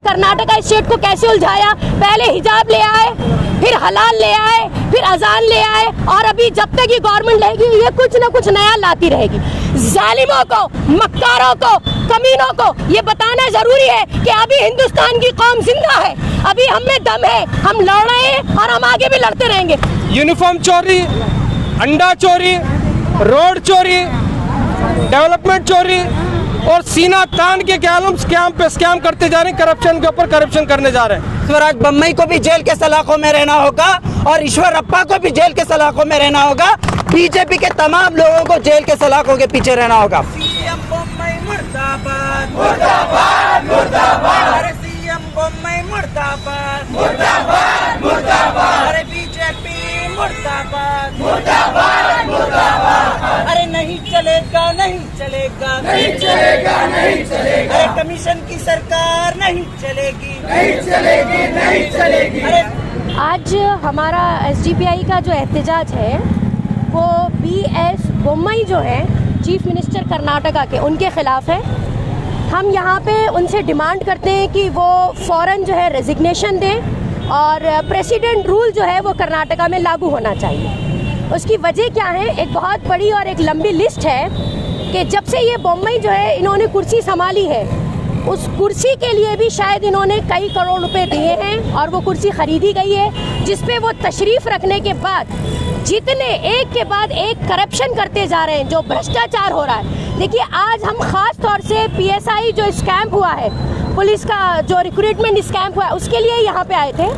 Karnataka state को कैसे उलझाया, पहले हिजाब ले आए, फिर हलाल ले आए, फिर अजान ले आए, और अभी जब तक ये गवर्नमेंट रहेगी ये कुछ ना कुछ नया लाती रहेगी। जालिमों को, मक्कारों को, कमीनों को ये बताना जरूरी है कि अभी हिंदुस्तान की कौम जिंदा है, अभी हम में दम है, हम लड़ रहे हैं और हम आगे भी लड़ते रहेंगे। यूनिफॉर्म चोरी, अंडा चोरी, रोड चोरी, डेवलपमेंट चोरी और सीना तान के स्कैम पे स्कैम करते जा रहे हैं, करप्शन के ऊपर करप्शन करने जा रहे हैं। स्वराज बम्बई को भी जेल के सलाखों में रहना होगा और ईश्वरप्पा को भी जेल के सलाखों में रहना होगा। बीजेपी के तमाम लोगों को जेल के सलाखों के पीछे रहना होगा। सीएम बम्बई मुर्दाबाद मुर्दाबाद मुर्दाबाद, अरे सीएम बम्बई मुर्दाबाद मुर्दाबाद मुर्दाबाद, अरे बीजेपी मुर्दाबाद मुर्दाबाद मुर्दाबाद, अरे नहीं चलेगा नहीं चलेगा नहीं चलेगा नहीं चलेगा, अरे कमीशन की सरकार नहीं चलेगी नहीं चलेगी नहीं चलेगी। अरे आज हमारा SDPI का जो एहतजाज है वो BS बोम्मई जो है चीफ मिनिस्टर कर्नाटका के, उनके खिलाफ है। हम यहाँ पे उनसे डिमांड करते हैं कि वो फ़ौरन जो है रेजिग्नेशन दें और प्रेसिडेंट रूल जो है वो कर्नाटका में लागू होना चाहिए। उसकी वजह क्या है, एक बहुत बड़ी और एक लंबी लिस्ट है कि जब से ये बोम्मई जो है इन्होंने कुर्सी संभाली है, उस कुर्सी के लिए भी शायद इन्होंने कई करोड़ रुपए दिए हैं और वो कुर्सी खरीदी गई है, जिस पे वो तशरीफ़ रखने के बाद जितने एक के बाद एक करप्शन करते जा रहे हैं, जो भ्रष्टाचार हो रहा है। देखिए आज हम ख़ास तौर से PSI जो स्कैम हुआ है, पुलिस का जो रिक्रूटमेंट स्कैम हुआ है, उसके लिए यहाँ पे आए थे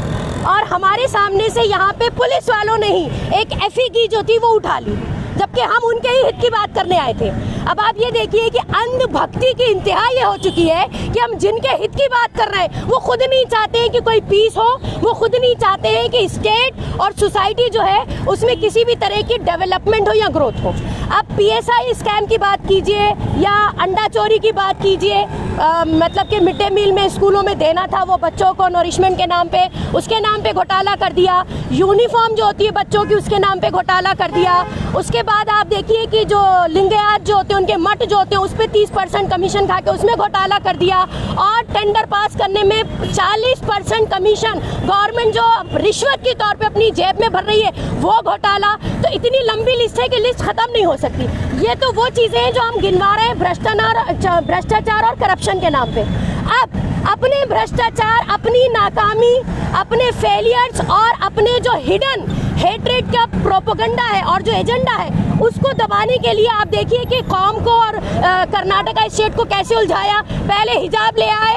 और हमारे सामने से यहाँ पे पुलिस वालों ने ही एक FE की जो थी वो उठा ली, जबकि हम उनके ही हित की बात करने आए थे। अब आप ये देखिए कि अंधभक्ति की इंतहा ये हो चुकी है कि हम जिनके हित की बात कर रहे हैं वो खुद नहीं चाहते हैं कि कोई पीस हो, वो खुद नहीं चाहते हैं कि स्टेट और सोसाइटी जो है उसमें किसी भी तरह की डेवलपमेंट हो या ग्रोथ हो। अब PSI स्कैम की बात कीजिए या अंडा चोरी की बात कीजिए, मतलब कि मिड डे मील में स्कूलों में देना था वो बच्चों को नरिशमेंट के नाम पे, उसके नाम पे घोटाला कर दिया। यूनिफॉर्म जो होती है बच्चों की उसके नाम पे घोटाला कर दिया। उसके बाद आप देखिए कि जो लिंगायत जो होते हैं उनके मठ जो होते हैं उस पर 30% कमीशन खा के उसमें घोटाला कर दिया और टेंडर पास करने में 40% कमीशन गवर्नमेंट जो रिश्वत के तौर पे अपनी जेब में भर रही है वो घोटाला। तो इतनी लंबी लिस्ट है कि लिस्ट खत्म नहीं हो सकती। ये तो वो चीज़ें हैं जो हम गिनवा रहे हैं भ्रष्टाचार और करप्शन के नाम पे। अब अपने भ्रष्टाचार, अपनी नाकामी, अपने फेलियर्स और अपने जो हिडन हेट्रेड का प्रोपेगेंडा है और जो एजेंडा है उसको दबाने के लिए आप देखिए कि कौम को और कर्नाटका स्टेट को कैसे उलझाया। पहले हिजाब ले आए,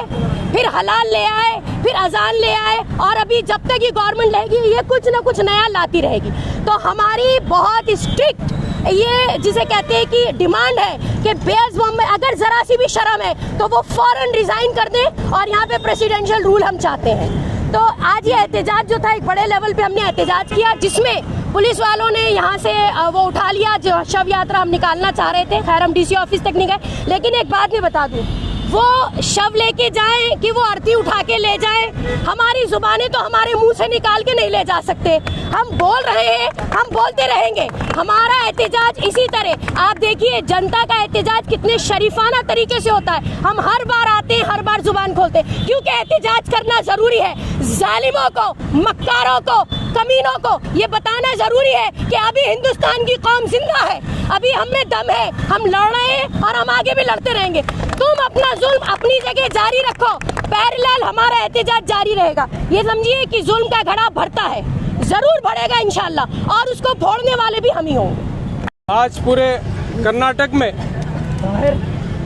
फिर हलाल ले आए, फिर अजान ले आए, और अभी जब तक ये गवर्नमेंट रहेगी ये कुछ ना कुछ नया लाती रहेगी। तो हमारी बहुत स्ट्रिक्ट ये जिसे कहते हैं कि डिमांड है कि BS बोम्मई अगर ज़रा सी भी शर्म है तो वो फ़ौरन रिज़ाइन कर दें और यहाँ पे प्रेसिडेंशियल रूल हम चाहते हैं। तो आज ये एहतजाज जो था एक बड़े लेवल पे हमने एहतजाज किया, जिसमें पुलिस वालों ने यहाँ से वो उठा लिया जो शव यात्रा हम निकालना चाह रहे थे। खैर हम DC ऑफिस तक नहीं गए, लेकिन एक बात मैं बता दूँ, वो शव लेके जाएं कि वो अर्थी उठा के ले जाएं, हमारी जुबानें तो हमारे मुंह से निकाल के नहीं ले जा सकते। हम बोल रहे हैं, हम बोलते रहेंगे। हमारा एहतजाज इसी तरह आप देखिए जनता का एहतजाज कितने शरीफाना तरीके से होता है। हम हर बार आते हैं, हर बार जुबान खोलते हैं, क्योंकि एहतजाज करना जरूरी है। जालिमों को, मक्कारों को, कमीनों को ये बताना जरूरी है कि अभी हिंदुस्तान की कौम जिंदा है, अभी हम में दम है, हम लड़ रहे हैं और हम आगे भी लड़ते रहेंगे। तुम अपना जुल्म अपनी जगह जारी रखो, पैरेलल हमारा एहतजाज जारी रहेगा। ये समझिए कि जुल्म का घड़ा भरता है, जरूर बढ़ेगा इंशाल्लाह, और उसको फोड़ने वाले भी हम ही होंगे। आज पूरे कर्नाटक में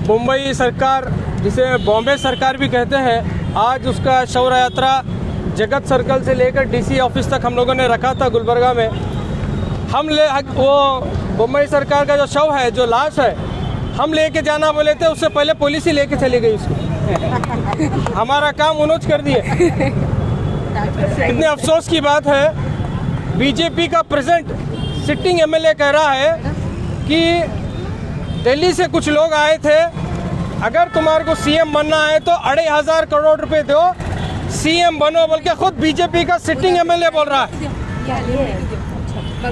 मुंबई सरकार, जिसे बॉम्बे सरकार भी कहते हैं, आज उसका शव यात्रा जगत सर्कल से लेकर DC ऑफिस तक हम लोगों ने रखा था गुलबर्गा में। वो मुंबई सरकार का जो शव है, जो लाश है, हम लेके जाना बोले थे, उससे पहले पुलिस ही लेके चली गई उसको। हमारा काम उन्होंने कर दिए। कितने अफसोस की बात है, बीजेपी का प्रेजेंट सिटिंग MLA कह रहा है कि दिल्ली से कुछ लोग आए थे, अगर तुम्हारे को CM बनना है तो 2,500 करोड़ रुपए दो, CM बनो, बोल के खुद बीजेपी का सिटिंग MLA बोल रहा है।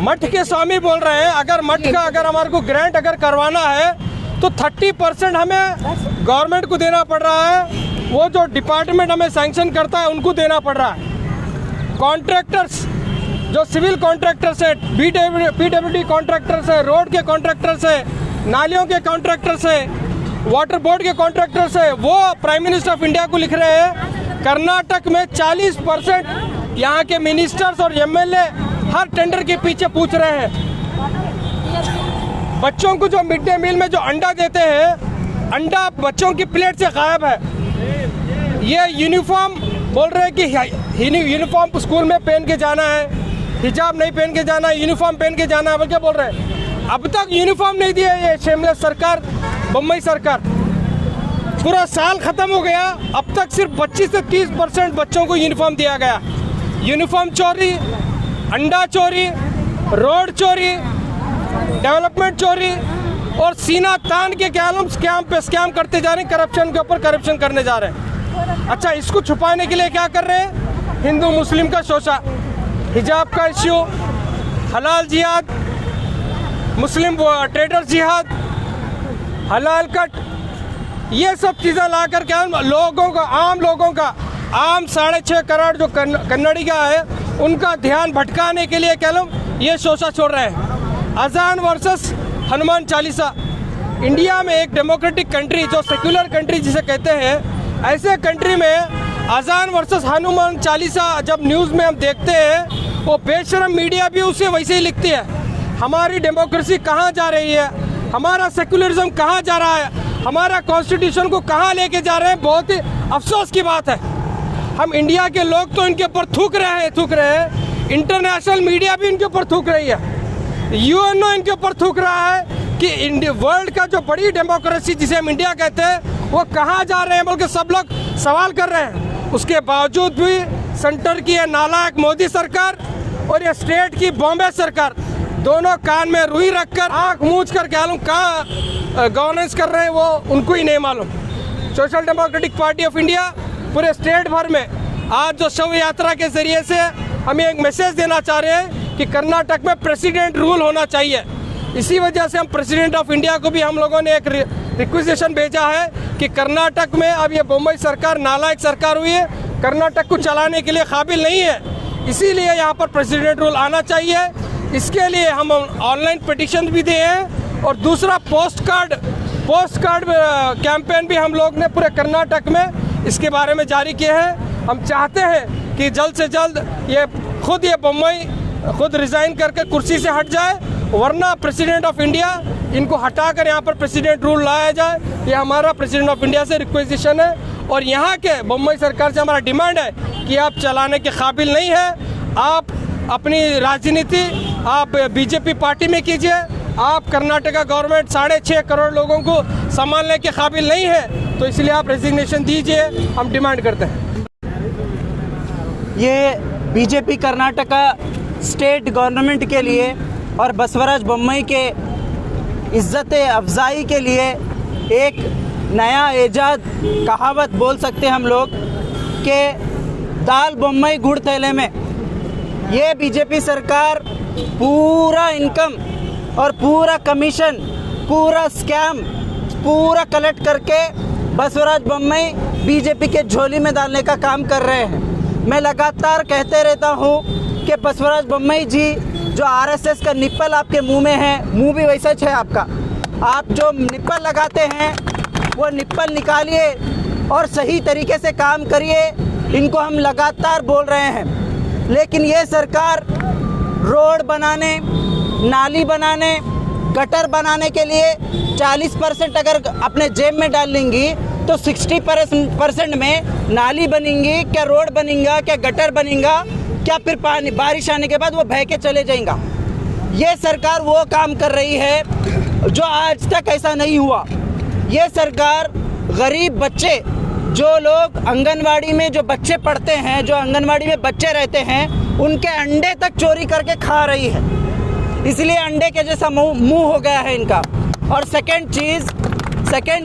मठ के स्वामी बोल रहे हैं अगर मठ का अगर हमारे को ग्रांट अगर करवाना है तो 30% हमें गवर्नमेंट को देना पड़ रहा है, वो जो डिपार्टमेंट हमें सैंक्शन करता है उनको देना पड़ रहा है। कॉन्ट्रैक्टर्स जो सिविल कॉन्ट्रैक्टर्स है, पीडब्ल्यूडी कॉन्ट्रैक्टर्स है, रोड के कॉन्ट्रैक्टर्स है, नालियों के कॉन्ट्रैक्टर्स है, वाटर बोर्ड के कॉन्ट्रैक्टर्स है, वो प्राइम मिनिस्टर ऑफ इंडिया को लिख रहे हैं कर्नाटक में 40% यहाँ के मिनिस्टर्स और एमएलए हर टेंडर के पीछे पूछ रहे हैं। बच्चों को जो मिड डे मील में जो अंडा देते हैं, अंडा बच्चों की प्लेट से गायब है। ये यूनिफॉर्म बोल रहे हैं कि यूनिफॉर्म स्कूल में पहन के जाना है, हिजाब नहीं पहन के जाना है, यूनिफॉर्म पहन के जाना है, बोल क्या बोल रहे हैं। अब तक यूनिफॉर्म नहीं दिया ये शिमला सरकार, बम्बई सरकार। पूरा साल खत्म हो गया, अब तक सिर्फ 25 से 30% बच्चों को यूनिफॉर्म दिया गया। यूनिफॉर्म चोरी, अंडा चोरी, रोड चोरी, डेवलपमेंट चोरी और सीना तान के स्कैम पे स्कैम करते जा रहे हैं, करप्शन के ऊपर करप्शन करने जा रहे हैं। अच्छा, इसको छुपाने के लिए क्या कर रहे हैं? हिंदू मुस्लिम का शोषा, हिजाब का इश्यू, हलाल जिहाद, मुस्लिम ट्रेडर जिहाद, हलाल कट, ये सब चीज़ें ला कर क्या लोगों का, आम लोगों का, आम 6.5 करोड़ जो कन्नड़िगा है उनका ध्यान भटकाने के लिए क्या लोग ये शोषा छोड़ रहे हैं। अजान वर्सेस हनुमान चालीसा। इंडिया में एक डेमोक्रेटिक कंट्री जो सेक्युलर कंट्री जिसे कहते हैं, ऐसे कंट्री में अजान वर्सेस हनुमान चालीसा जब न्यूज़ में हम देखते हैं, वो बेशरम मीडिया भी उसे वैसे ही लिखती है। हमारी डेमोक्रेसी कहाँ जा रही है, हमारा सेक्युलरिज्म कहाँ जा रहा है, हमारा कॉन्स्टिट्यूशन को कहाँ लेके जा रहे हैं। बहुत ही अफसोस की बात है। हम इंडिया के लोग तो इनके ऊपर थूक रहे हैं, इंटरनेशनल मीडिया भी इनके ऊपर थूक रही है, यूएनओ इनके ऊपर थूक रहा है कि वर्ल्ड का जो बड़ी डेमोक्रेसी जिसे हम इंडिया कहते हैं वो कहाँ जा रहे हैं बोल के सब लोग सवाल कर रहे हैं। उसके बावजूद भी सेंटर की है नालायक मोदी सरकार और ये स्टेट की बॉम्बे सरकार दोनों कान में रुई रखकर आंख मूंछ कर क्या मालूम कहाँ गवर्नेंस कर रहे हैं, वो उनको ही नहीं मालूम। Social democratic party of India पूरे स्टेट भर में आज जो शव यात्रा के जरिए से हम एक मैसेज देना चाह रहे हैं कि कर्नाटक में प्रेसिडेंट रूल होना चाहिए। इसी वजह से हम प्रेसिडेंट ऑफ इंडिया को भी हम लोगों ने एक रिक्वेजिशन भेजा है कि कर्नाटक में अब ये बम्बई सरकार नालायक सरकार हुई है, कर्नाटक को चलाने के लिए काबिल नहीं है, इसीलिए यहाँ पर प्रेसिडेंट रूल आना चाहिए। इसके लिए हम ऑनलाइन पिटिशन भी दिए हैं और दूसरा पोस्ट कार्ड कैंपेन भी हम लोग ने पूरे कर्नाटक में इसके बारे में जारी किए हैं। हम चाहते हैं कि जल्द से जल्द ये बम्बई खुद रिज़ाइन करके कुर्सी से हट जाए, वरना प्रेसिडेंट ऑफ इंडिया इनको हटाकर यहाँ पर प्रेसिडेंट रूल लाया जाए। ये हमारा प्रेसिडेंट ऑफ इंडिया से रिक्वेजिशन है और यहाँ के बम्बई सरकार से हमारा डिमांड है कि आप चलाने के काबिल नहीं है, आप अपनी राजनीति आप बीजेपी पार्टी में कीजिए, आप कर्नाटका गवर्नमेंट 6.5 करोड़ लोगों को संभालने के काबिल नहीं है, तो इसलिए आप रेजिग्नेशन दीजिए, हम डिमांड करते हैं। ये बीजेपी कर्नाटका स्टेट गवर्नमेंट के लिए और बसवराज बोम्मई के इज्जत अफजाई के लिए एक नया एजाद कहावत बोल सकते हैं हम लोग कि दाल बोम्मई गुड़ थैले में। ये बीजेपी सरकार पूरा इनकम और पूरा कमीशन, पूरा स्कैम पूरा कलेक्ट करके बसवराज बोम्मई बीजेपी के झोली में डालने का काम कर रहे हैं। मैं लगातार कहते रहता हूँ कि बसवराज बोम्मई जी, जो आरएसएस का निप्पल आपके मुंह में है, मुंह भी वैसा है आपका, आप जो निप्पल लगाते हैं वो निप्पल निकालिए और सही तरीके से काम करिए। इनको हम लगातार बोल रहे हैं, लेकिन ये सरकार रोड बनाने, नाली बनाने, गटर बनाने के लिए 40% अगर अपने जेब में डाल लेंगी तो 60% में नाली बनेंगी, क्या रोड बनेगा, क्या गटर बनेगा, क्या फिर पानी बारिश आने के बाद वो बह के चले जाएगा। ये सरकार वो काम कर रही है जो आज तक ऐसा नहीं हुआ। ये सरकार गरीब बच्चे, जो लोग आंगनवाड़ी में जो बच्चे पढ़ते हैं, जो आंगनवाड़ी में बच्चे रहते हैं, उनके अंडे तक चोरी करके खा रही है, इसलिए अंडे के जैसा मुंह हो गया है इनका। और सेकंड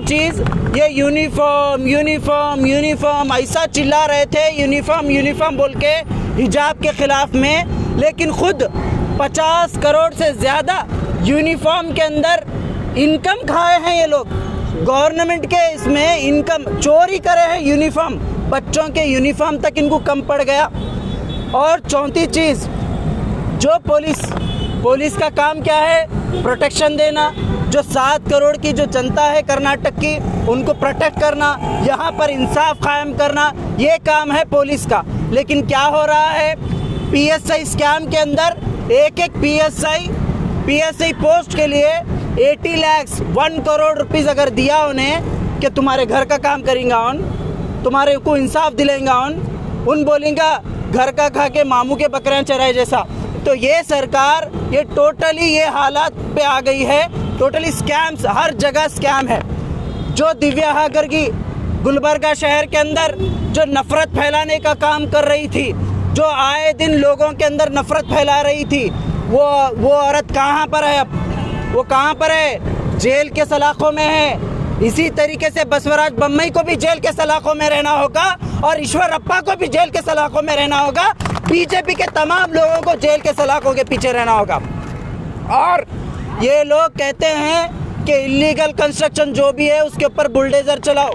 चीज़ ये यूनिफॉर्म ऐसा चिल्ला रहे थे यूनिफॉर्म बोल के हिजाब के खिलाफ में, लेकिन खुद 50 करोड़ से ज़्यादा यूनिफॉर्म के अंदर इनकम खाए हैं ये लोग। गवर्नमेंट के इसमें इनकम चोरी करे हैं, यूनिफॉर्म, बच्चों के यूनिफॉर्म तक इनको कम पड़ गया। और चौथी चीज़, जो पुलिस का काम क्या है? प्रोटेक्शन देना। जो 7 करोड़ की जो जनता है कर्नाटक की, उनको प्रोटेक्ट करना, यहाँ पर इंसाफ कायम करना, ये काम है पुलिस का। लेकिन क्या हो रहा है? PSI स्कैम के अंदर एक PSI पोस्ट के लिए 80 लाख 1 करोड़ रुपीस अगर दिया उन्हें कि तुम्हारे घर का काम करेंगा, तुम्हारे को इंसाफ दिलाएंगा, उन बोलेंगा घर का खा के मामू के बकरियां चराए जैसा। तो ये सरकार ये टोटली ये हालात पे आ गई है, टोटली स्कैम्स, हर जगह स्कैम है। जो दिव्या हागर्गी गुलबर्गा शहर के अंदर जो नफरत फैलाने का काम कर रही थी, जो आए दिन लोगों के अंदर नफरत फैला रही थी, वो औरत कहाँ पर है अब? वो कहाँ पर है? जेल के सलाखों में है। इसी तरीके से बसवराज बोम्मई को भी जेल के सलाखों में रहना होगा और ईश्वरप्पा को भी जेल के सलाखों में रहना होगा। बीजेपी के तमाम लोगों को जेल के सलाखों के पीछे रहना होगा। और ये लोग कहते हैं कि इलीगल कंस्ट्रक्शन जो भी है उसके ऊपर बुलडोजर चलाओ।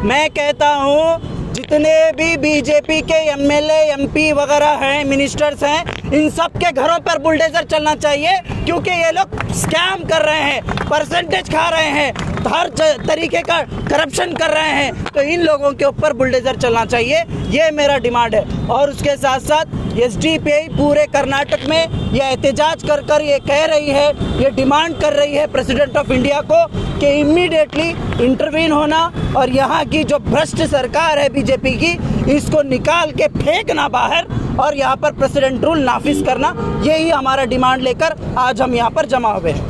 मैं कहता हूँ जितने भी बीजेपी के MLA MP वगैरह हैं, मिनिस्टर्स हैं, इन सब के घरों पर बुलडोजर चलना चाहिए, क्योंकि ये लोग स्कैम कर रहे हैं, परसेंटेज खा रहे हैं, हर तरीके का करप्शन कर रहे हैं। तो इन लोगों के ऊपर बुलडोजर चलना चाहिए, ये मेरा डिमांड है। और उसके साथ साथ SDPI पूरे कर्नाटक में ये एहतजाज कर ये कह रही है, ये डिमांड कर रही है प्रेसिडेंट ऑफ इंडिया को कि इमीडिएटली इंटरवीन होना और यहाँ की जो भ्रष्ट सरकार है बीजेपी की, इसको निकाल के फेंकना बाहर और यहाँ पर प्रेसिडेंट रूल नाफिज करना। यही हमारा डिमांड लेकर आज हम यहाँ पर जमा हुए हैं।